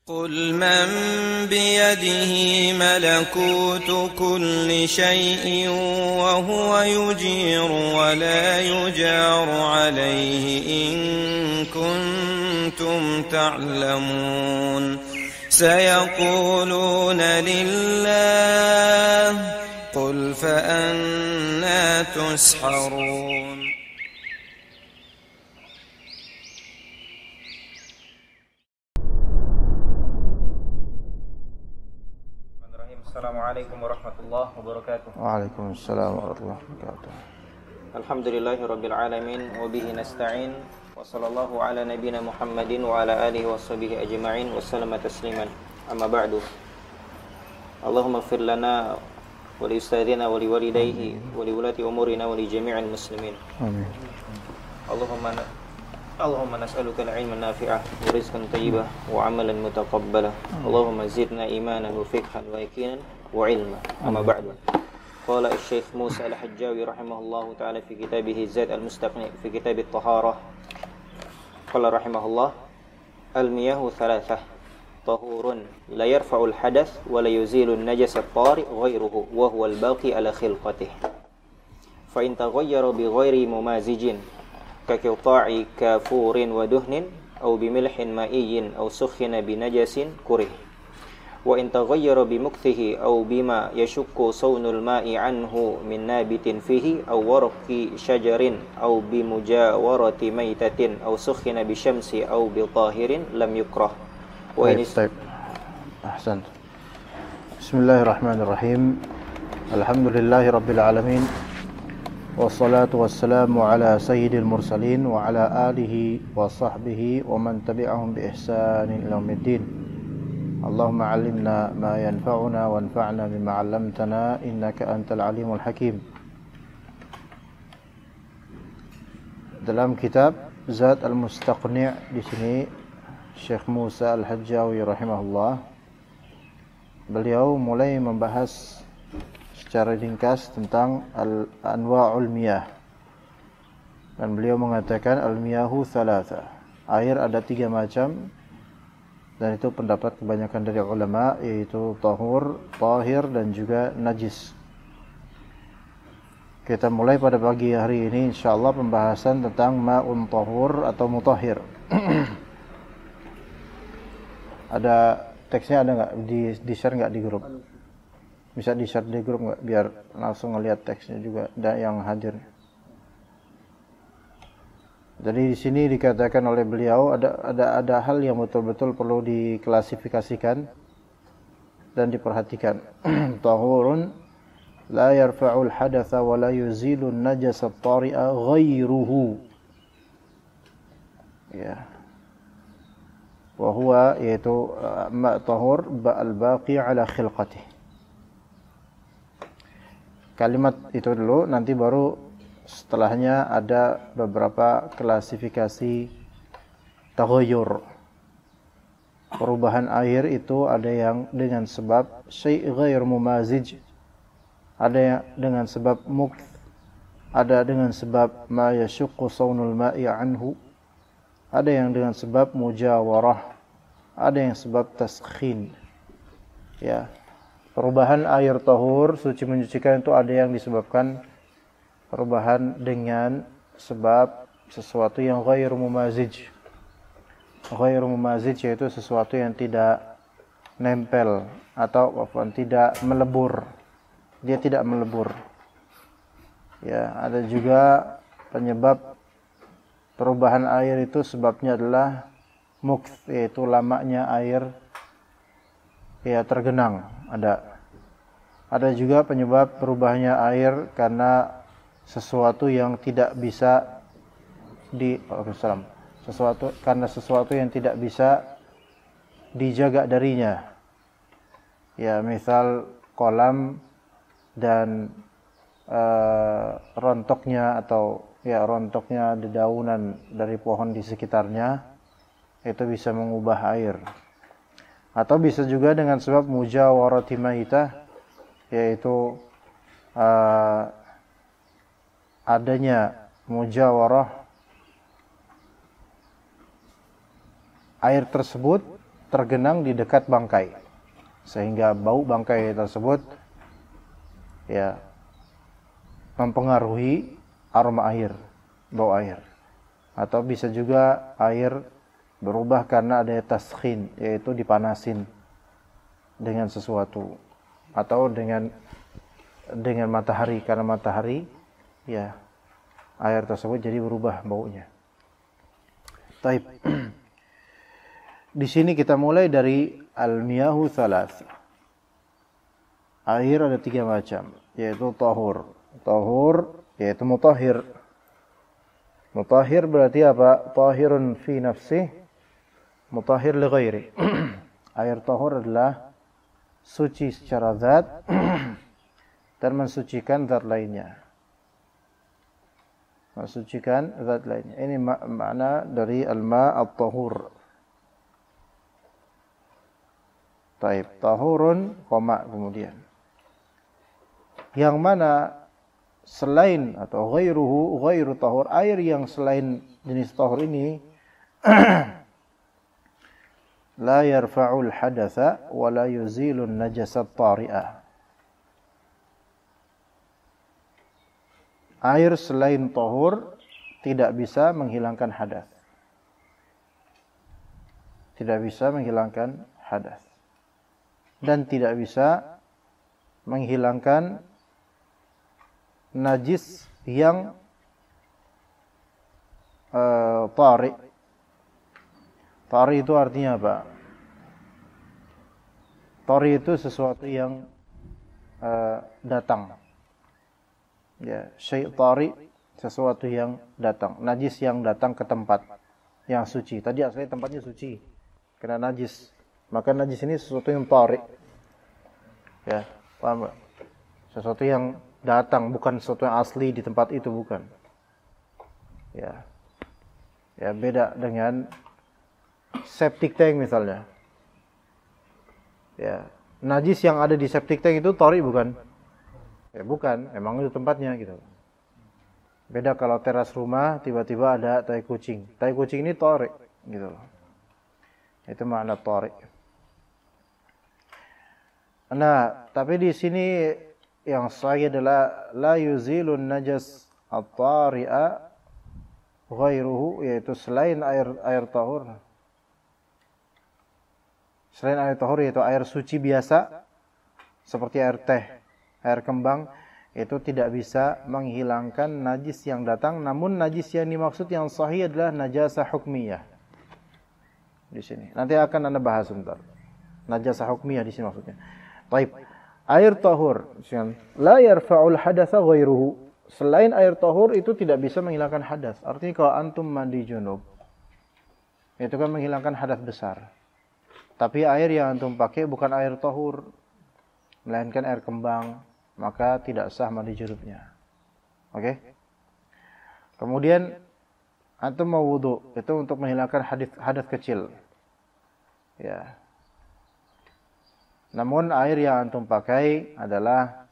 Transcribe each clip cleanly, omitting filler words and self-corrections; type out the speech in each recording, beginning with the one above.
قل من بيده ملكوت كل شيء وهو يجير ولا يجار عليه إن كنتم تعلمون سيقولون لله قل فأنى تسحرون. Assalamualaikum warahmatullahi wabarakatuh. Waalaikumsalam warahmatullahi wabarakatuh. Alhamdulillahirabbil alamin wa bihi nasta'in wa sallallahu ala nabiyyina Muhammadin wa ala alihi washabihi ajma'in wa sallama tasliman. Amma ba'du. Allahumma ighfir lana wa li ustadzina wa li walidayhi wa li ulati umurina wa li jami'il muslimin. Amin. Allahumma nas'aluka al-ilma nafi'ah wa rizqan thayyibah wa 'amalan mutaqabbalah. Allahumma zidna imanan wa fiqhan wa yaqinan wa 'ilma. Amma ba'du. Qala asy-Syaikh Musa Al-Hajjawi rahimahullahu ta'ala fi kitabih Zad al-Mustaqni fi kitab at-Taharah. Qala rahimahullah al-miyahu thalathah tahurun la yarfa'ul hadath wa la yuzilu an-najas at-tari' ghairuhu wa huwa al-baqi ala khilqatihi. Fa in taghayyara bi ghairi mumazijin kaqitai kafurin wa duhnin aw bimilhin ma'iyyin aw sukhina binajasin kurih wa in taghayyara bimukthihi aw bima yashukku sawnul ma'i anhu min nabitin fihi aw warqi syajarin aw bimujawarati maitatin aw sukhina bisyamsi aw bitahirin lam yukrah wa in ahsan. Bismillahirrahmanirrahim. Alhamdulillahirabbil alamin. Wassalatu wassalamu ala sayyidil mursalin wa ala alihi wa sahbihi wa man tabi'ahum bi ihsanin ila yaumiddin. Allahumma 'allimna ma yanfa'una wanfa'na bima 'allamtana innaka antal alimul hakim. Dalam kitab Zad al-Mustaqni' di sini Syekh Musa Al-Hajjawi rahimahullah beliau mulai membahas secara ringkas tentang al-anwa'ul miyah. Dan beliau mengatakan al-miyahu thalatha. Air ada 3 macam. Dan itu pendapat kebanyakan dari ulama, yaitu tahur, tahir dan juga najis. Kita mulai pada pagi hari ini insyaallah pembahasan tentang ma'un tahur atau mutahhir. Ada teksnya, ada enggak di-share enggak di grup? Bisa di-share di grup nggak biar langsung ngelihat teksnya juga dan yang hadir. Jadi di sini dikatakan oleh beliau ada hal yang betul-betul perlu diklasifikasikan dan diperhatikan. Tahurun la yarfa'ul hadatsa wa la yuzilu an-najasa at-tari'a ghairuhu. Ya. Wa huwa yaitu ma tahur al-baqi ala khilqatihi. Kalimat itu dulu, nanti baru setelahnya ada beberapa klasifikasi taghayyur. Perubahan air itu ada yang dengan sebab syai' ghair mumazij, ada yang dengan sebab mukth, ada dengan sebab ma yashuqqu sawnul ma'i anhu, ada yang dengan sebab mujawarah, ada yang sebab taskhin. Ya. Perubahan air tahur, suci menyucikan itu ada yang disebabkan perubahan dengan sebab sesuatu yang ghair mumazij. Ghair mumazij yaitu sesuatu yang tidak nempel atau tidak melebur. Dia tidak melebur. Ya, ada juga penyebab perubahan air itu sebabnya adalah mukth, yaitu lamanya air ya tergenang. Ada juga penyebab perubahannya air karena sesuatu yang tidak bisa sesuatu yang tidak bisa dijaga darinya. Ya, misal kolam dan rontoknya atau ya rontoknya dedaunan dari pohon di sekitarnya itu bisa mengubah air. Atau bisa juga dengan sebab mujawarati maitah, yaitu adanya mujawarah air tersebut tergenang di dekat bangkai, sehingga bau bangkai tersebut ya mempengaruhi aroma air, bau air. Atau bisa juga air berubah karena ada taskhin, yaitu dipanasin dengan sesuatu, atau dengan matahari, karena matahari ya air tersebut jadi berubah baunya. Taib. Di sini kita mulai dari al-miyahu thalath. Air ada 3 macam, yaitu tahur. Tahur yaitu mutahhir. Mutahhir berarti apa? Tahirun fi nafsih, mutahhir li ghairi. Air tahur adalah suci secara zat dan mensucikan zat lainnya. Mensucikan zat lainnya. Ini makna dari al-ma' at-tahur. Taib, tahurun koma kemudian. Yang mana selain atau ghairu tahur, air yang selain jenis tahur ini la yarfa'ul hadatsa wa la yuzilun najasat tari'ah. Air selain tahur tidak bisa menghilangkan hadas. Tidak bisa menghilangkan hadas. Dan tidak bisa menghilangkan najis yang tari. Tari itu artinya apa? Tari itu sesuatu yang datang. Ya, syai' tari, sesuatu yang datang, najis yang datang ke tempat yang suci. Tadi asalnya tempatnya suci, kena najis. Maka najis ini sesuatu yang tari. Ya, paham gak? Sesuatu yang datang, bukan sesuatu yang asli di tempat itu, bukan. Ya. Ya, beda dengan septic tank misalnya. Ya, najis yang ada di septic tank itu tari bukan? Ya bukan, emang itu tempatnya gitu. Beda kalau teras rumah tiba-tiba ada tai kucing. Tai kucing ini tari gitu loh. Itu makna tari. Nah, tapi di sini yang sahih adalah la yuzilun najas at-tari'a ghairuhu, yaitu selain air tahur. Selain air tahur yaitu air suci biasa seperti air teh, air kembang, itu tidak bisa menghilangkan najis yang datang. Namun najis yang dimaksud yang sahih adalah najasah hukmiyah. Di sini. Nanti akan Anda bahas sebentar. Najasah hukmiyah di sini maksudnya. Baik. Air tahur, la yarfa'ul hadatsa ghairuhu. Selain air tahur itu tidak bisa menghilangkan hadas. Artinya kalau antum mandi junub, itu kan menghilangkan hadas besar. Tapi air yang antum pakai bukan air tahur, melainkan air kembang, maka tidak sah mandi junubnya. Oke? Kemudian antum mau wudu, itu untuk menghilangkan hadas kecil. Ya. Namun air yang antum pakai adalah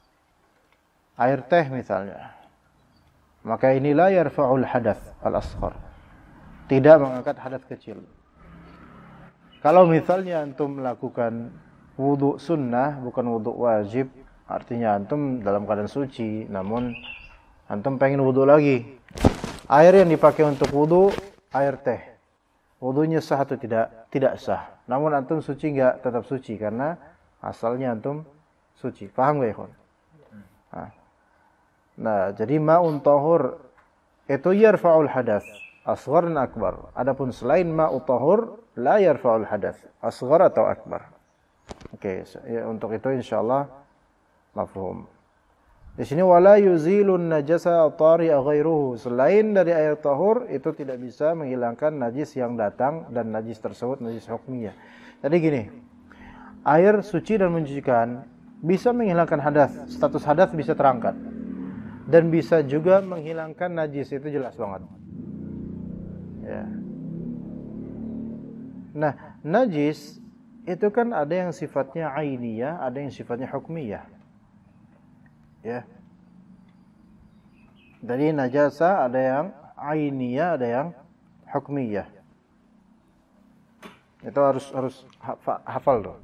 air teh misalnya. Maka inilah yarfa'ul hadath al-asghar. Tidak mengangkat hadas kecil. Kalau misalnya antum melakukan wudu sunnah, bukan wudu wajib, artinya antum dalam keadaan suci, namun antum pengen wudu lagi. Air yang dipakai untuk wudu, air teh. Wudunya sah atau tidak? Tidak sah. Namun antum suci enggak? Tetap suci karena asalnya antum suci. Paham enggak, ikhwan? Nah, jadi ma'un tahur itu yarfa'ul hadas, asghar dan akbar. Adapun selain ma'ut tahur la yarfa'ul hadas, asghar atau akbar. Oke, ya, untuk itu insyaallah mafhum. Di sini wala yuzilun najasa tari'a ghairuhu. Selain dari air tahur itu tidak bisa menghilangkan najis yang datang, dan najis tersebut najis hukmiyah. Jadi gini, air suci dan mencucikan bisa menghilangkan hadas, status hadas bisa terangkat. Dan bisa juga menghilangkan najis, itu jelas banget. Ya. Nah, najis itu kan ada yang sifatnya ainiyah, ada yang sifatnya hukmiyah. Ya. Dari najasa ada yang ainiyah, ada yang hukmiyah. Itu harus hafal tuh.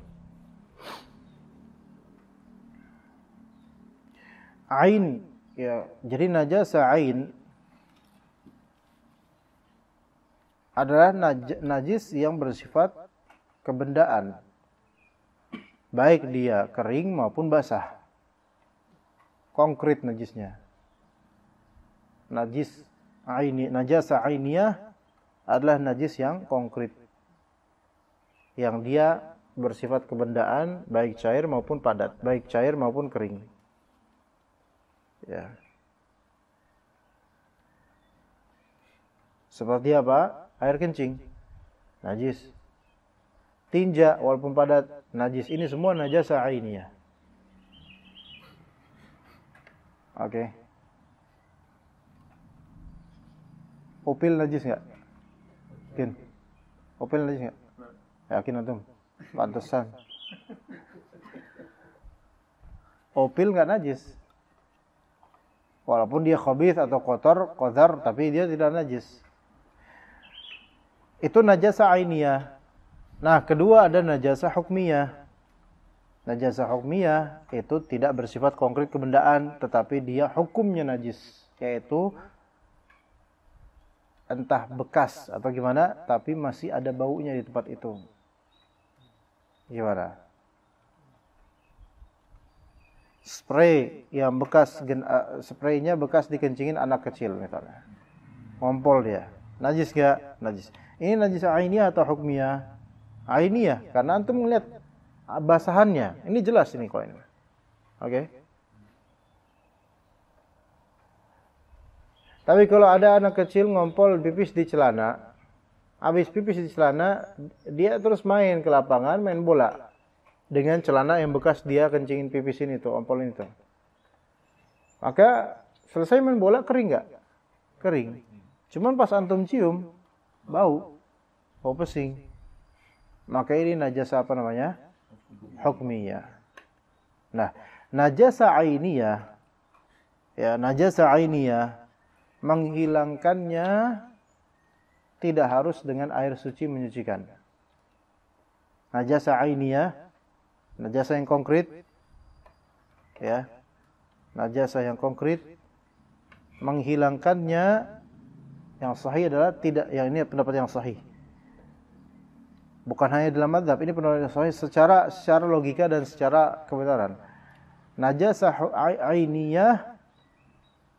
Ain, ya, jadi najasa ain adalah najis yang bersifat kebendaan, baik dia kering maupun basah. Konkret najisnya. Najasa ainiyah adalah najis yang konkret, yang dia bersifat kebendaan, baik cair maupun padat, baik cair maupun kering. Ya. Seperti apa? Air kencing, najis. Tinja walaupun padat, najis. Ini semua najasa ainiyah. Oke. Upil najis enggak? Yakin? Upil najis enggak? Yakin antum? Pantesan. Upil enggak najis. Walaupun dia khabith atau qadar, tapi dia tidak najis. Itu najasa ainiyah. Nah, kedua ada najasa hukmiyah. Najasa hukmiyah itu tidak bersifat konkret kebendaan, tetapi dia hukumnya najis, yaitu entah bekas atau gimana, tapi masih ada baunya di tempat itu. Gimana? Spray yang bekas, spraynya bekas dikencingin anak kecil misalnya. Ngompol dia. Najis gak? Najis. Ini najis ainiyah atau hukmiyah? Ainiyah, karena antum melihat basahannya. Ini jelas ini kalau ini. Oke. Tapi kalau ada anak kecil ngompol pipis di celana, habis pipis di celana, dia terus main ke lapangan, main bola dengan celana yang bekas dia kencingin pipisin itu, ompolin itu. Maka selesai main bola kering nggak? Kering. Cuman pas antum cium, bau pesing. Maka ini najasa apa namanya? Hukmiyah. Nah, najasa ainiyah, ya, najasa ainiyah menghilangkannya tidak harus dengan air suci menyucikan. Najasa ainiyah, najasa yang konkret, ya, najasa yang konkret, menghilangkannya yang sahih adalah tidak, yang ini pendapat yang sahih. Bukan hanya dalam mazhab, ini pendapat yang sahih secara logika dan secara kebenaran. Najasa ainiyah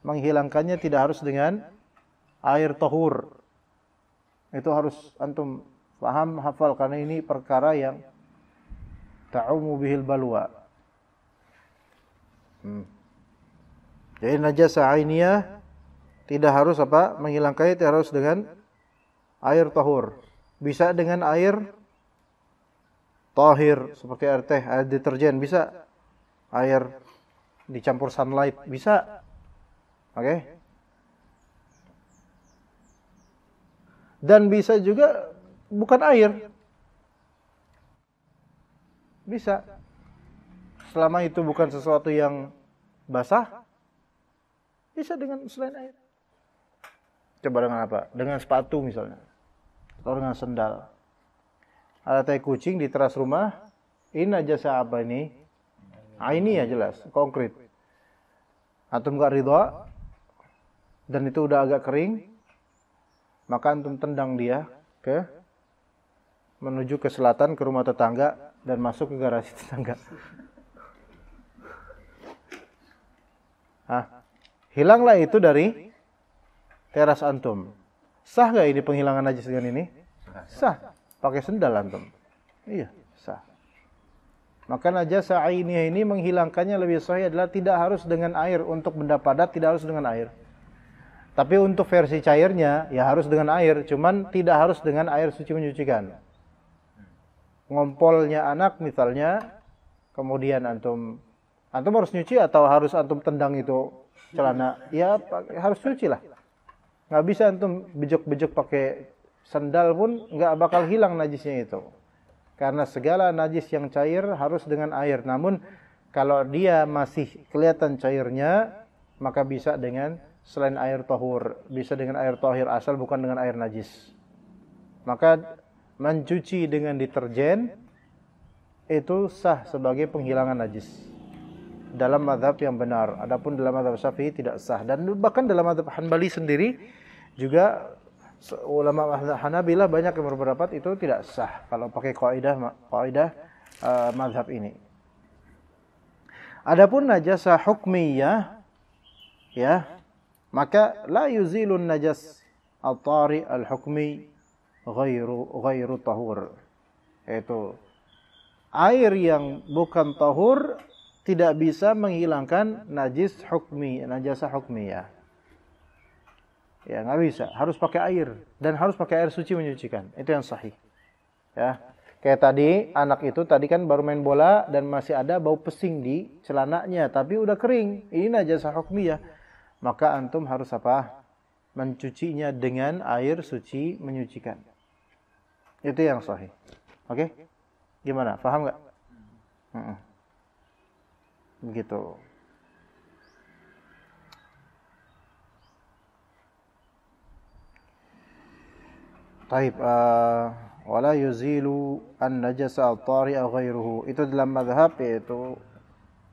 menghilangkannya tidak harus dengan air tahur. Itu harus antum paham, hafal, karena ini perkara yang ta'umu bihil balwa. Jadi najasa ainiyah tidak harus apa? Menghilangkannya tidak harus dengan air tahur. Bisa dengan air tahir seperti air teh, air deterjen bisa. Air dicampur sunlight bisa. Oke. Dan bisa juga bukan air. Bisa. Selama itu bukan sesuatu yang basah, bisa dengan selain air. Coba dengan apa? Dengan sepatu misalnya. Atau dengan sendal. Ada tai kucing di teras rumah, ini najasa apa ini? Ini ya jelas, konkret. Antum gak ridha, dan itu udah agak kering, maka antum tendang dia menuju ke selatan, ke rumah tetangga, dan masuk ke garasi tetangga. Hilanglah itu dari teras antum. Sah gak ini penghilangan najis dengan ini? Sah. Pakai sendal antum. Iya, sah. Maka najasa ainiyah ini menghilangkannya lebih sahih adalah tidak harus dengan air. Untuk benda padat tidak harus dengan air. Tapi untuk versi cairnya ya harus dengan air, cuman tidak harus dengan air suci menyucikan. Ngompolnya anak misalnya, kemudian antum harus nyuci atau harus antum tendang itu celana? Ya harus cuci lah. Nggak bisa antum bejek-bejek pakai sandal pun nggak bakal hilang najisnya itu. Karena segala najis yang cair harus dengan air. Namun kalau dia masih kelihatan cairnya, maka bisa dengan selain air tahur. Bisa dengan air tahir asal, bukan dengan air najis. Maka mencuci dengan deterjen itu sah sebagai penghilangan najis dalam mazhab yang benar. Adapun dalam mazhab Syafi'i tidak sah, dan bahkan dalam mazhab Hanbali sendiri juga ulama Hanabilah banyak yang berpendapat itu tidak sah kalau pakai kaidah mazhab ini. Adapun najasa hukmiyah, ya, maka la yuzilun najas al-tari al-hukmi ghairu tahur. Yaitu air yang bukan tahur tidak bisa menghilangkan najasa hukmiyah. Ya, nggak bisa. Harus pakai air, dan harus pakai air suci menyucikan. Itu yang sahih. Ya. Kayak tadi, anak itu tadi kan baru main bola dan masih ada bau pesing di celananya, tapi udah kering. Ini najasa hukmiyah. Maka antum harus apa? Mencucinya dengan air suci menyucikan. Itu yang sahih. Oke? Gimana? Paham nggak? Begitu. Taib. Wala yuzilu an-najasa al-tari'a ghairuhu. Itu dalam mazhab, yaitu,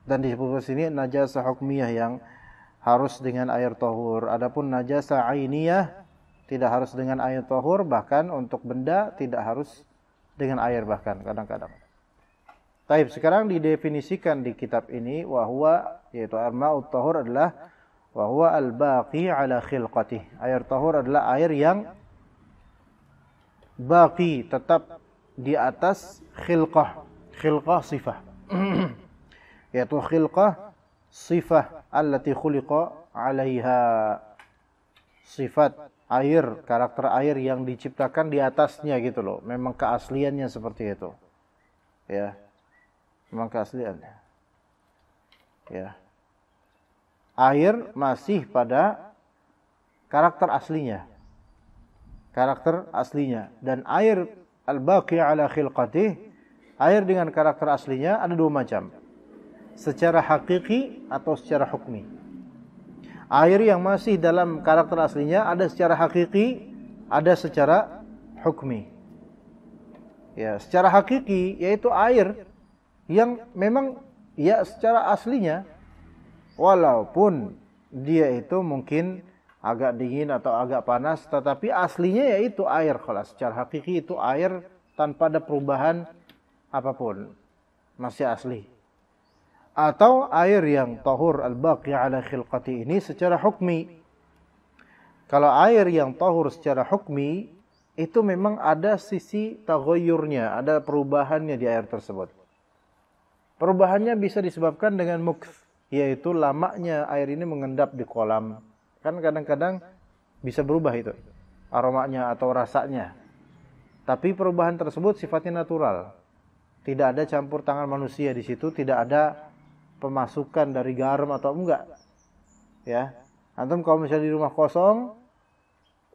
dan disebut di sini najasa hukmiyah yang harus dengan air tahur. Adapun najasa ainiyah tidak harus dengan air tahur, bahkan untuk benda tidak harus dengan air bahkan kadang-kadang. Taib, sekarang didefinisikan di kitab ini wahwa, yaitu air ma'ut tahur adalah wahwa al-baqi ala khilqatih. Air tahur adalah air yang baqi, tetap di atas khilqah sifah. Yaitu khilqah sifah allati khuliqa 'alaiha. Sifat air, karakter air yang diciptakan di atasnya gitu loh. Memang keasliannya seperti itu. Ya. Memang keasliannya. Ya. Air masih pada karakter aslinya. Dan air al-baqi ala khilqatih, air dengan karakter aslinya ada dua macam. Secara hakiki atau secara hukmi. Air yang masih dalam karakter aslinya ada secara hakiki, ada secara hukmi. Ya, secara hakiki yaitu air yang memang ya secara aslinya, walaupun dia itu mungkin agak dingin atau agak panas, tetapi aslinya yaitu air. Kalau secara hakiki itu air tanpa ada perubahan apapun, masih asli. Atau air yang tahur al-baqi ala khilqati ini secara hukmi. Kalau air yang tahur secara hukmi itu memang ada sisi taghayyurnya, ada perubahannya di air tersebut. Perubahannya bisa disebabkan dengan mukth, yaitu lamanya air ini mengendap di kolam. Kan kadang-kadang bisa berubah itu aromanya atau rasanya. Tapi perubahan tersebut sifatnya natural. Tidak ada campur tangan manusia di situ, tidak ada pemasukan dari garam atau enggak. Ya. Antum kalau misalnya di rumah kosong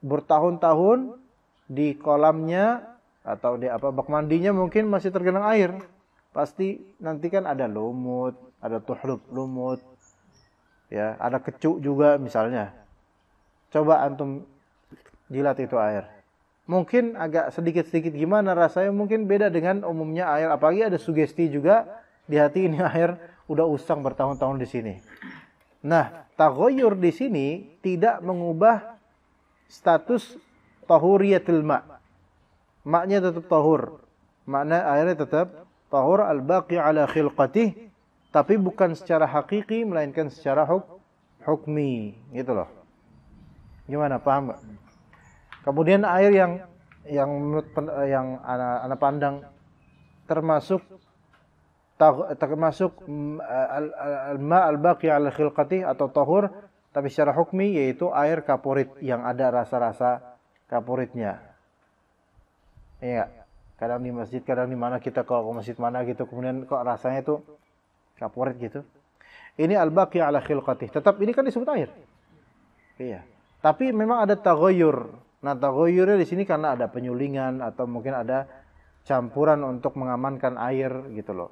bertahun-tahun di kolamnya atau di bak mandinya mungkin masih tergenang air. Pasti nanti kan ada lumut, ada tuhlub lumut. Ya, ada kecu juga misalnya. Coba antum jilat itu air. Mungkin agak sedikit-sedikit gimana rasanya, mungkin beda dengan umumnya air. Apalagi ada sugesti juga di hati ini air udah usang bertahun-tahun di sini. Nah, taghayyur di sini tidak mengubah status tahuriyatul ma'. Maknya tetap tahur. Makna airnya tetap tahur al-baqi ala khilqatih. Tapi bukan secara hakiki, melainkan secara hukmi, gitu loh. Gimana, paham nggak? Kemudian air yang anak pandang termasuk al-ma' al-baqi ala khilqati atau tahur, tapi secara hukmi yaitu air kaporit yang ada rasa-rasa kaporitnya. Iya, kadang di masjid, kadang di mana kita kalau ke masjid mana gitu, kemudian kok rasanya itu kaporit gitu. Ini al-baqi ala khilqatih. Tetap ini kan disebut air. Iya. Tapi memang ada taghayyur. Nah, taghayyurnya di sini karena ada penyulingan atau mungkin ada campuran untuk mengamankan air gitu loh.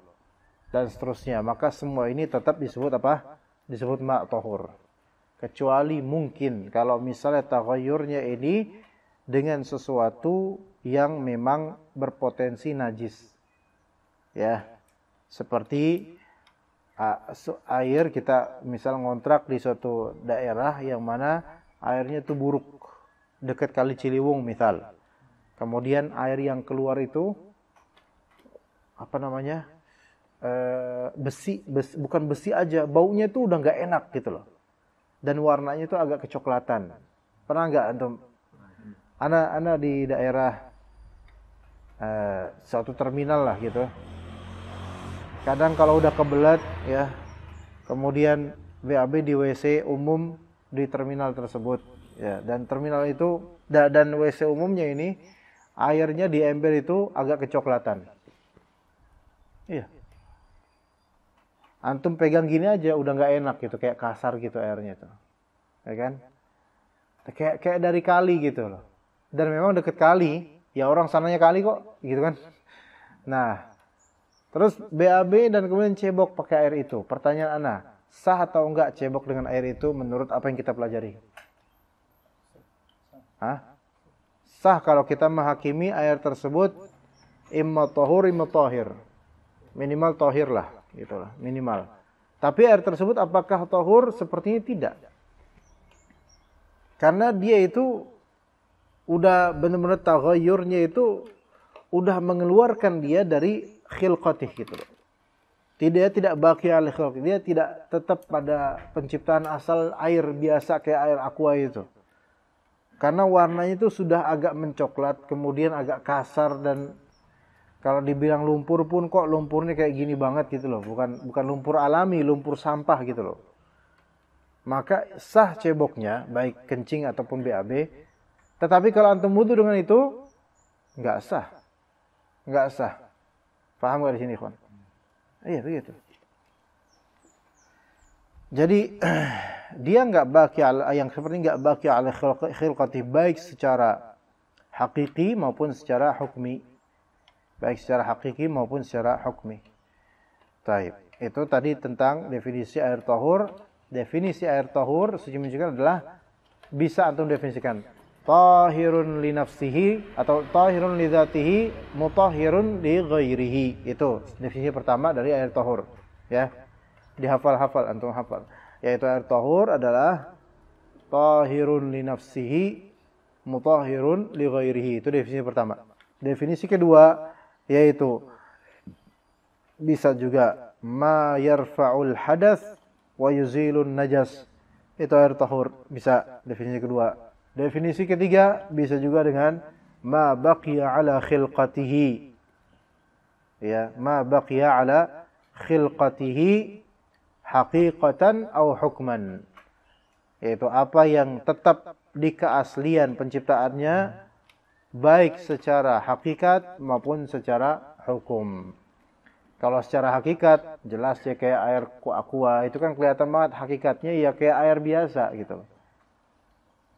Dan seterusnya. Maka semua ini tetap disebut apa? Disebut ma' tahur. Kecuali mungkin kalau misalnya taghayyurnya ini dengan sesuatu yang memang berpotensi najis. Ya. Seperti air, kita misal ngontrak di suatu daerah yang mana airnya itu buruk, dekat Kali Ciliwung misal. Kemudian air yang keluar itu besi, bukan besi aja, baunya itu udah nggak enak gitu loh. Dan warnanya itu agak kecoklatan. Pernah nggak antum? Ana di daerah suatu terminal lah gitu. Kadang kalau udah kebelet ya, kemudian BAB di WC umum di terminal tersebut ya, dan terminal itu dan WC umumnya ini airnya di ember itu agak kecoklatan. Iya. Antum pegang gini aja udah nggak enak gitu, kayak kasar gitu airnya itu. Ya kan? Kayak dari kali gitu loh. Dan memang deket kali, ya orang sananya kali kok, gitu kan. Nah, terus BAB dan kemudian cebok pakai air itu. Pertanyaan Ana, sah atau enggak cebok dengan air itu menurut apa yang kita pelajari? Hah? Sah kalau kita menghakimi air tersebut imma tahur imma tahir. Minimal tahir lah, gitu lah, minimal. Tapi air tersebut apakah tahur? Sepertinya tidak. Karena dia itu udah benar-benar taghayyurnya itu udah mengeluarkan dia dari khilqatih gitu loh. Tidak baqi al khilq. Dia tidak tetap pada penciptaan asal air biasa kayak air aqua itu. Karena warnanya itu sudah agak mencoklat, kemudian agak kasar, dan kalau dibilang lumpur pun kok lumpurnya kayak gini banget gitu loh. Bukan lumpur alami, lumpur sampah gitu loh. Maka sah ceboknya, baik kencing ataupun BAB. Tetapi kalau antum wudu dengan itu, nggak sah. Nggak sah. Paham nggak di sini, ikhwan? Iya, begitu. Jadi, dia nggak baqi yang seperti nggak baqi ala khilqati, baik secara hakiki maupun secara hukmi. Baik secara hakiki maupun secara hukmi. Taib. Itu tadi tentang definisi air tahur. Definisi air tahur suci menunjukkan adalah bisa antum definisikan tahirun li nafsihi atau tahirun li dzatihi mutahhirun li ghairihi. Itu definisi pertama dari air tahur, ya. Dihafal-hafal, antum hafal. Yaitu air tahur adalah tahirun li nafsihi mutahhirun li ghairihi. Itu definisi pertama. Definisi kedua yaitu bisa juga ma yarfa'ul hadath wa yuzilun najas. Itu air tahur, bisa definisi kedua. Definisi ketiga bisa juga dengan ma baqiya ala khilqatihi. Ya, ma baqiya ala khilqatihi haqiqatan au hukman. Yaitu apa yang tetap di keaslian penciptaannya baik secara hakikat maupun secara hukum. Kalau secara hakikat jelas ya kayak air aqua, itu kan kelihatan banget hakikatnya ya kayak air biasa gitu.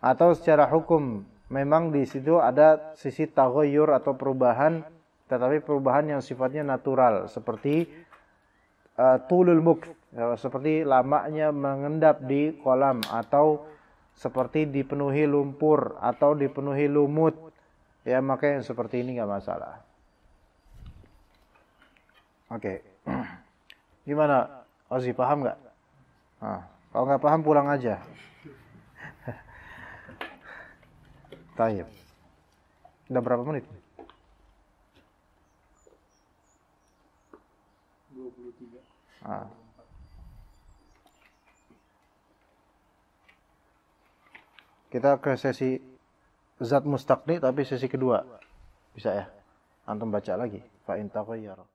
Atau secara hukum memang di situ ada sisi taghayyur atau perubahan, tetapi perubahan yang sifatnya natural seperti tulul mukth, seperti lamanya mengendap di kolam, atau seperti dipenuhi lumpur atau dipenuhi lumut. Ya, maka yang seperti ini enggak masalah. Oke. Gimana? Ozi, paham nggak? Nah, kalau nggak paham pulang aja. Taib. Udah berapa menit? 23. Ah. Kita ke sesi zat mustaqni tapi sesi kedua. Bisa ya? Antum baca lagi. Fa in taghayyara.